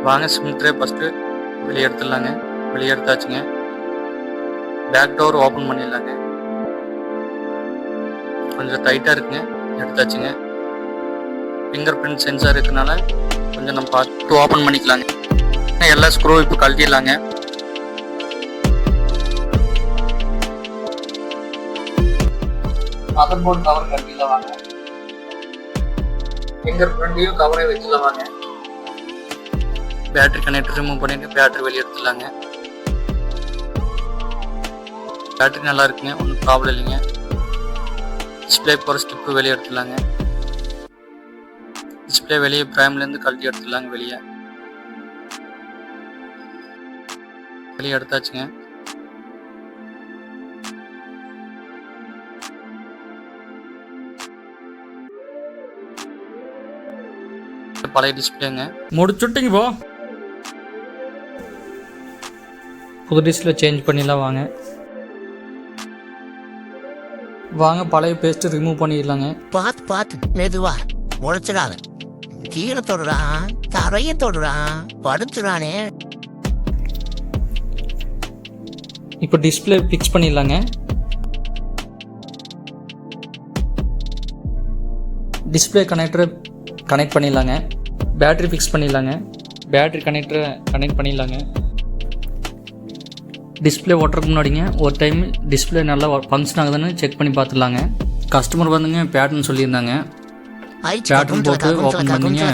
வாங்க sim tray first வெளியே எடுத்துடலாங்க. வெளியே எடுத்தாச்சுங்க. பேக் டோர் ஓப்பன் பண்ணிடலாங்க. கொஞ்சம் டைட்டாக இருக்குங்க, எடுத்தாச்சுங்க. ஃபிங்கர் பிரிண்ட் சென்சார் இருக்கனால கொஞ்சம் நம்ம பார்த்து ஓப்பன் பண்ணிக்கலாங்க. எல்லா ஸ்க்ரூ இப்போ கழட்டிடலாங்க. மதர் போர்டு கவர் கழட்டிடலாம் வாங்க. ஃபிங்கர் பிரிண்ட்டையும் கவரை வச்சுலாம் வாங்க. பேட்டரி கனெக்டர் ரிமூவ் பண்ணிட்டு பேட்டரி வெளியே எடுத்துடலாங்க. பேட்டரி நல்லா இருக்குங்க, ஒன்றும் ப்ராப்ளம் இல்லைங்க. டிஸ்பிளே போகிற ஸ்டிப்பு வெளியே எடுத்துடலாங்க. டிஸ்பிளே வெளியே ஃப்ரேம்லேருந்து கழட்டி எடுத்துடலாங்க. வெளியே எடுத்தாச்சுங்க. பழைய டிஸ்பிளேங்க முடிச்சுட்டிங்க. போ புது டிஸ்பிளே சேஞ்ச் பண்ணிடலாம் வாங்க. வாங்க பழைய பேஸ்ட் ரிமூவ் பண்ணிடலாங்க. பார்த்து மெதுவா முளைச்சிடாத. கீழே தொடுறான், தரைய தொடுறான், படுத்துறானே. இப்போ டிஸ்பிளே ஃபிக்ஸ் பண்ணிடலாங்க. டிஸ்பிளே கனெக்டரை கனெக்ட் பண்ணிடலாங்க. பேட்டரி ஃபிக்ஸ் பண்ணிடலாங்க. பேட்டரி கனெக்டரை கனெக்ட் பண்ணிடலாங்க. டிஸ்பிளே ஓட்டுறதுக்கு முன்னாடிங்க ஒரு டைம் டிஸ்பிளே நல்லா ஃபங்க்ஷன் ஆகுதுன்னு செக் பண்ணி பார்த்துடலாங்க. கஸ்டமர் வந்துங்க பேட்டர்ன் சொல்லியிருந்தாங்க. பேட்டர்ன் போட்டு ஓப்பன் பண்ணிங்க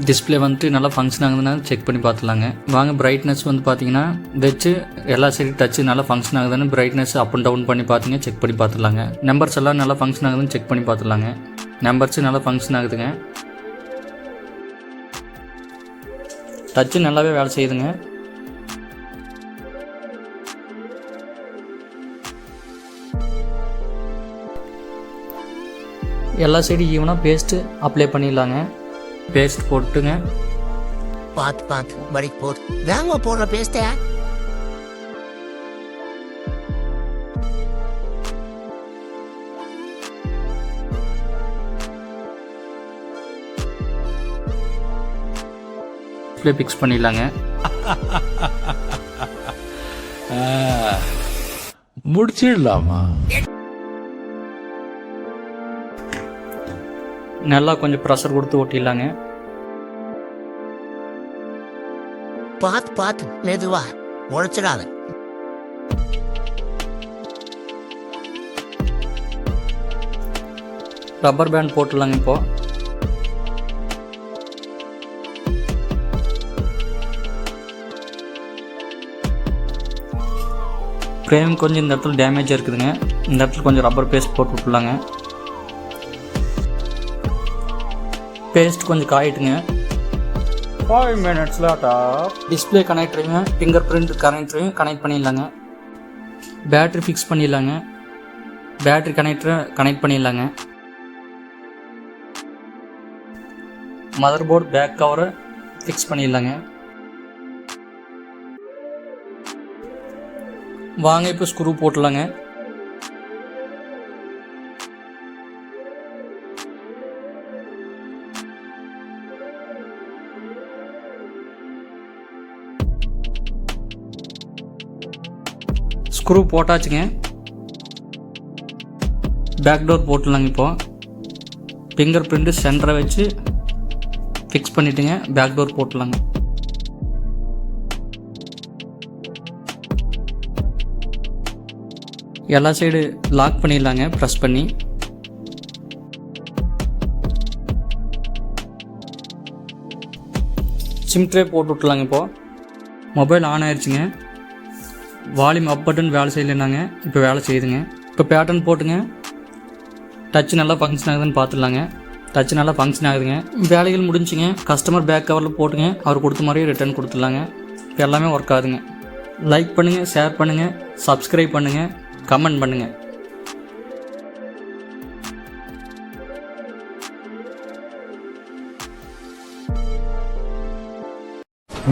டிஸ்பிளே வந்துட்டு நல்லா ஃபங்க்ஷன் ஆகுதுன்னா செக் பண்ணி பார்த்துலாங்க. வாங்க பிரைட்னஸ் வந்து பார்த்தீங்கன்னா வச்சு எல்லா சைடும் டச்சு நல்லா ஃபங்க்ஷன் ஆகுதுன்னு பிரைட்னஸ் அப் அண்ட் டவுன் பண்ணி பார்த்தீங்க செக் பண்ணி பார்த்துலாங்க. நம்பர்ஸ் எல்லாம் நல்லா ஃபங்க்ஷன் ஆகுதுன்னு செக் பண்ணி பார்த்துலாங்க. நம்பர்ஸ் நல்லா ஃபங்க்ஷன் ஆகுதுங்க. டச்சு நல்லாவே வேலை செய்யுதுங்க. எல்லா சைடும் ஈவனாக பேஸ்ட்டு அப்ளை பண்ணிடலாங்க. பேஸ்ட் போட்டுங்க. பார்த்து படி போட்டு வேங்க போடுற பேஸ்ட்டை. ஃபிக்ஸ் பண்ணிடலாங்க. முடிச்சிடலாமா? நல்லா கொஞ்சம் ப்ரெஷர் கொடுத்து ஓட்டிடலாங்க. பார்த்து மெதுவா முளைச்சிடாத. Rubber band போட்டுடலாங்க. இப்போ ஃப்ரேம் கொஞ்சம் இந்த இடத்துல டேமேஜாக இருக்குதுங்க. இந்த இடத்துல கொஞ்சம் ரப்பர் பேஸ்ட் போட்டு விட்டுலாங்க. பேஸ்ட் கொஞ்சம் காயிட்டுங்க. 5 மினிட்ஸில் டிஸ்பிளே கனெக்டரையும் ஃபிங்கர் பிரிண்ட் கனெக்டரையும் கனெக்ட் பண்ணிடலாங்க. பேட்ரி ஃபிக்ஸ் பண்ணிடலாங்க. பேட்ரி கனெக்டரை கனெக்ட் பண்ணிடலாங்க. மதர் போர்டு பேக் கவரை ஃபிக்ஸ் பண்ணிடலாங்க. வாங்க இப்போ ஸ்க்ரூ போட்டுடலாங்க. ஸ்க்ரூ போட்டாச்சுங்க. பேக் டோர் போட்டுடலாங்க. இப்போ ஃபிங்கர் பிரிண்ட்டு சென்டரை வச்சு ஃபிக்ஸ் பண்ணிவிட்டுங்க. பேக் டோர் போட்டுடலாங்க. எல்லா சைடு லாக் பண்ணிடலாங்க ப்ரெஸ் பண்ணி. சிம் ட்ரே போட்டு விட்டுலாங்க. இப்போது மொபைல் ஆன் ஆயிடுச்சுங்க. வால்யூம் அப் பட்டன் வேலை செய்யலைன்னாங்க, இப்போ வேலை செய்யுதுங்க. இப்போ பேட்டர்ன் போட்டுங்க. டச்சு நல்லா ஃபங்க்ஷன் ஆகுதுன்னு பார்த்துடலாங்க. டச்சு நல்லா ஃபங்க்ஷன் ஆகுதுங்க. வேலைகள் முடிஞ்சுங்க. கஸ்டமர் பேக் கவரில் போட்டுங்க. அவர் கொடுத்த மாதிரியே ரிட்டர்ன் கொடுத்துடலாங்க. இப்போ எல்லாமே ஒர்க் ஆகுதுங்க. லைக் பண்ணுங்கள், ஷேர் பண்ணுங்கள், சப்ஸ்கிரைப் பண்ணுங்கள், கமெண்ட் பண்ணுங்கள்.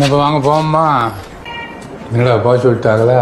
இப்போ வாங்க போவோம்மா. என்னடா போக சொல்லிட்டாங்களா?